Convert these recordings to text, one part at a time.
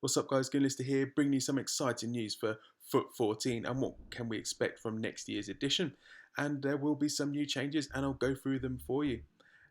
What's up guys, Goonlister here, bringing you some exciting news for FUT 14 and what can we expect from next year's edition. And there will be some new changes and I'll go through them for you.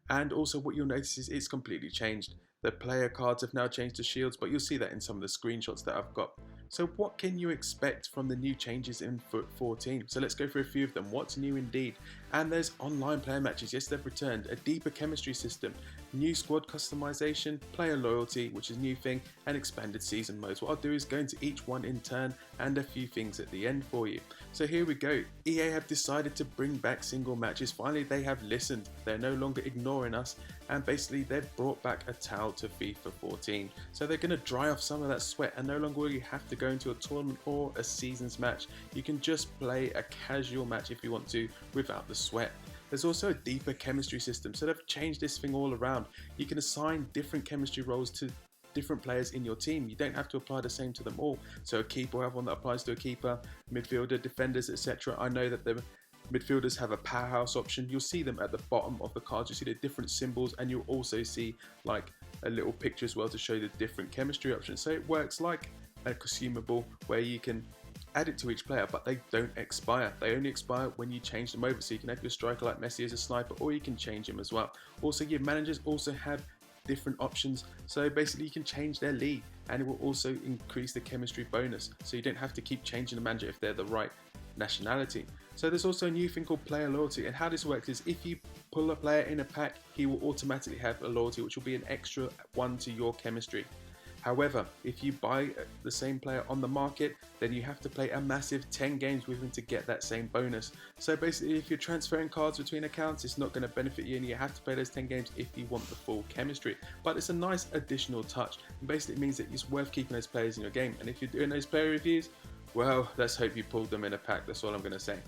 And also what you'll notice is it's completely changed. The player cards have now changed to shields, but you'll see that in some of the screenshots that I've got. So what can you expect from the new changes in FUT 14? So let's go through a few of them. What's new indeed? And there's online player matches, yes they've returned, a deeper chemistry system, new squad customization, player loyalty, which is a new thing, and expanded season modes. What I'll do is go into each one in turn and a few things at the end for you. So here we go. EA have decided to bring back single matches. Finally they have listened. They're no longer ignoring us, and basically they've brought back a towel to FIFA 14. So they're going to dry off some of that sweat and no longer will you have to go into a tournament or a seasons match. You can just play a casual match if you want to without the sweat. There's also a deeper chemistry system, so they've changed this thing all around. You can assign different chemistry roles to different players in your team. You don't have to apply the same to them all. So a keeper will have one that applies to a keeper, midfielder, defenders, etc. I know that the midfielders have a powerhouse option. You'll see them at the bottom of the cards. You see the different symbols, and you'll also see like a little picture as well to show the different chemistry options. So it works like a consumable where you can add it to each player, but they don't expire. They only expire when you change them over. So you can have your striker like Messi as a sniper, or you can change him as well. Also, your managers also have different options, so basically you can change their league and it will also increase the chemistry bonus, so you don't have to keep changing the manager if they're the right nationality. So there's also a new thing called player loyalty, and how this works is if you pull a player in a pack, he will automatically have a loyalty which will be an extra one to your chemistry. However, if you buy the same player on the market, then you have to play a massive 10 games with him to get that same bonus. So basically, if you're transferring cards between accounts, it's not going to benefit you and you have to play those 10 games if you want the full chemistry. But it's a nice additional touch. And basically, it means that it's worth keeping those players in your game. And if you're doing those player reviews, well, let's hope you pulled them in a pack. That's all I'm going to say.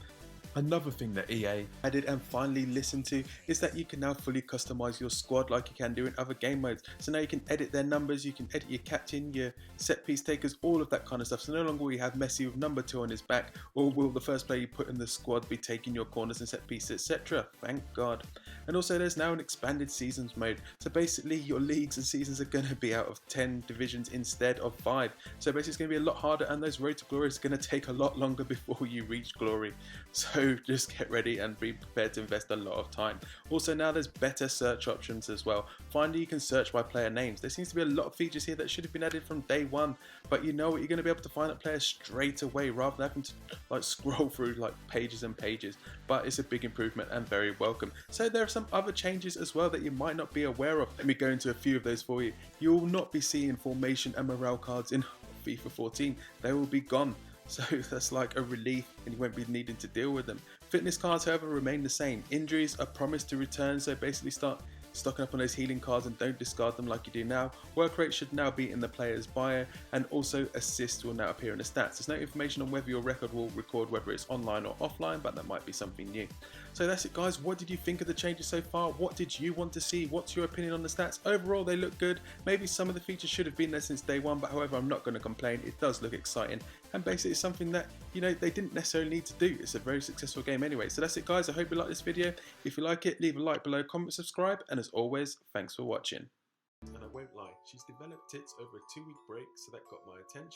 Another thing that EA added and finally listened to is that you can now fully customize your squad like you can do in other game modes. So now you can edit their numbers, you can edit your captain, your set piece takers, all of that kind of stuff. So no longer will you have Messi with number 2 on his back, or will the first player you put in the squad be taking your corners and set pieces, etc. Thank God. And also there's now an expanded seasons mode. So basically your leagues and seasons are going to be out of 10 divisions instead of 5. So basically it's going to be a lot harder, and those road to glory is going to take a lot longer before you reach glory. So just get ready and be prepared to invest a lot of time. Also now there's better search options as well. Finally you can search by player names. There seems to be a lot of features here that should have been added from day one, but you know what, you're going to be able to find a player straight away rather than having to like scroll through like pages and pages. But it's a big improvement and very welcome. So there are some other changes as well that you might not be aware of. Let me go into a few of those for you. You will not be seeing formation and morale cards in FIFA 14. They will be gone. So that's like a relief and you won't be needing to deal with them. Fitness cards however remain the same. Injuries are promised to return, so basically start stocking up on those healing cards and don't discard them like you do now. Work rate should now be in the player's bio, and also assists will now appear in the stats. There's no information on whether your record will record whether it's online or offline, but that might be something new. So that's it guys, what did you think of the changes so far? What did you want to see? What's your opinion on the stats? Overall they look good. Maybe some of the features should have been there since day one, but however I'm not going to complain. It does look exciting, and basically it's something that, you know, they didn't necessarily need to do. It's a very successful game anyway. So that's it guys, I hope you like this video. If you like it, leave a like below, comment, subscribe, and as always, thanks for watching. And I won't lie, she's developed tits over a 2-week break, so that got my attention.